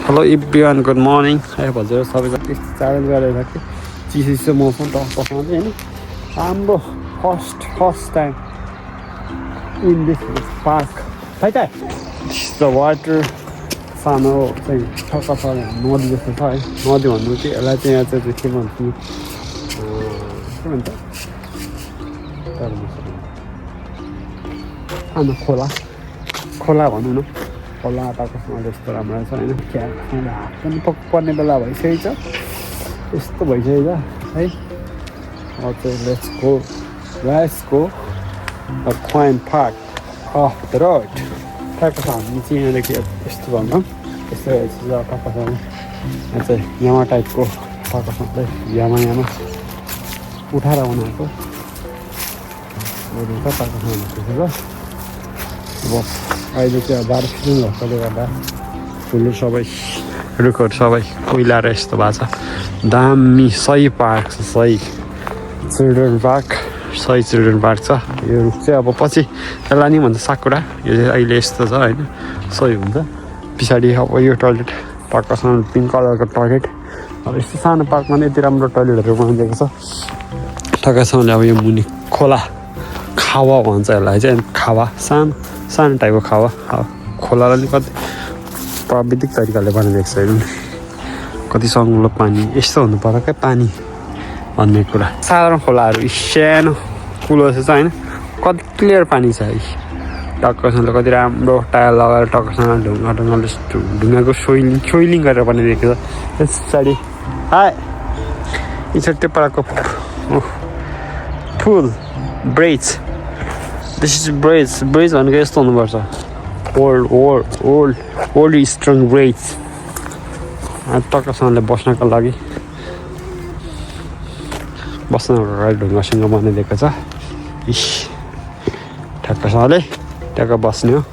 hello everyone good morning हजुर सबैजना त्यस्तो ट्राभल गरेर कि चिसो चिसो मौसम टक्क होइन राम्रो first time in this park है त द वाटर सानो चाहिँ ठक्क छ नदी जस्तो छ है नदी भन्नु कि यसलाई चाहिँ यहाँ चाहिँ के भन्छु के भन्छ सानो खोला भनौँ न खोला टक्कसँग यस्तो राम्रो छ होइन चिया हात पनि पर्ने बेला भइसकेको छ यस्तो भइसकेको छ है चाहिँ let's go the coin park of the road टक्क छ हामी चाहिँ यहाँदेखि यस्तो भन्छौँ यस्तो टक्कसँग यहाँ चाहिँ यामा टाइपको टक्कसँग चाहिँ यामा उठाएर बनाएको टक्कसँग अब अहिले चाहिँ बाह्र सिजन भएकोले गर्दा फुलहरू सबै रुखहरू सबै कुहिलाएर यस्तो भएको छ दामी सही पार्क छ सही चिल्ड्रेन पार्क छ यो रुख चाहिँ अब पछि यसलाई नि भन्छ साकुरा यो चाहिँ अहिले यस्तो छ होइन सही हुन्छ पछाडि अब यो टोइलेट टक्कसँग पिङ्क कलरको टोइलेट अब यस्तो सानो पार्कमा नि यति राम्रो टोइलेटहरू बनाइदिएको छ टक्कसँगले अब यो मुनि खोला खावा भन्छ यसलाई चाहिँ खावा सानो टाइपको खावा खोलालाई नि कति प्राविधिक तरिकाले बनाइदिएको छ हेर्नु कति सङ्लो पानी यस्तो हुनु पर्यो क्या पानी भन्ने कुरा साधारण खोलाहरू सानो कुलो जस्तो छ होइन कति क्लियर पानी छ है टक्कसँगले कति राम्रो टायर लगाएर टक्कसँग ढुङ्गाको सोइलिङ गरेर बनाइदिएको छ त्यस पछाडि यी त्यो पाराको फुल ब्रिज दिस इज ब्रिज भनेको यस्तो हुनुपर्छ ओल्ड स्ट्रङ ब्रिज टक्कसँगले बस्नको लागि बस्नको ढुङ्गासँग बनाइदिएको छ ठ्याक्कसँगले ट्याक्क बस्ने हो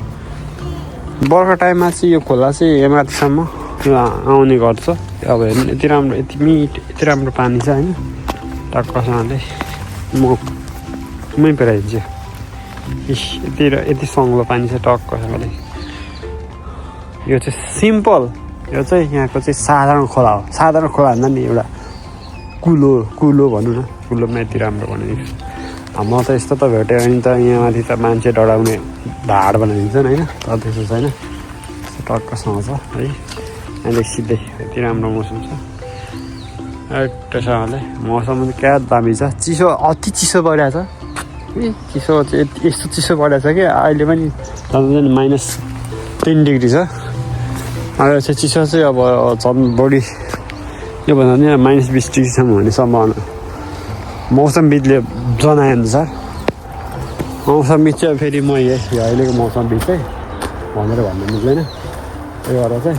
बर्खा टाइममा चाहिँ यो खोला चाहिँ यहाँ माथिसम्म आउने गर्छ अब हेर्नु यति राम्रो पानी छ होइन टक्कसँगले मै पेराइदिन्छु यति सङ्लो पानी छ टक्कसँगले यो चाहिँ सिम्पल यो चाहिँ यहाँको चाहिँ साधारण खोला भन्दा नि एउटा कुलो भनौँ न कुलोमा यति राम्रो बनाइदिन्छ म त यस्तो त भेट्यो भने त यहाँ माथि त मान्छे डराउने ढाड बनाइदिन्छन् होइन तर त्यस्तो छैन टक्कसँग छ है यहाँदेखि सिधै यति राम्रो मौसम छ एकैसँगले मौसम पनि क्या दामी छ चिसो अति चिसो परिरहेको छ चिसो चाहिँ यस्तो चिसो परेको छ कि अहिले पनि -3 डिग्री छ अहिले चाहिँ चिसो चाहिँ अब झन् बढी यो भन्दा नि -20 डिग्रीसम्म हुने सम्भावना मौसमविदले जनाएअनुसार मौसमविद चाहिँ फेरि म यो अहिलेको मौसमविद चाहिँ भनेर भन्नु मिल्दैन त्यही भएर चाहिँ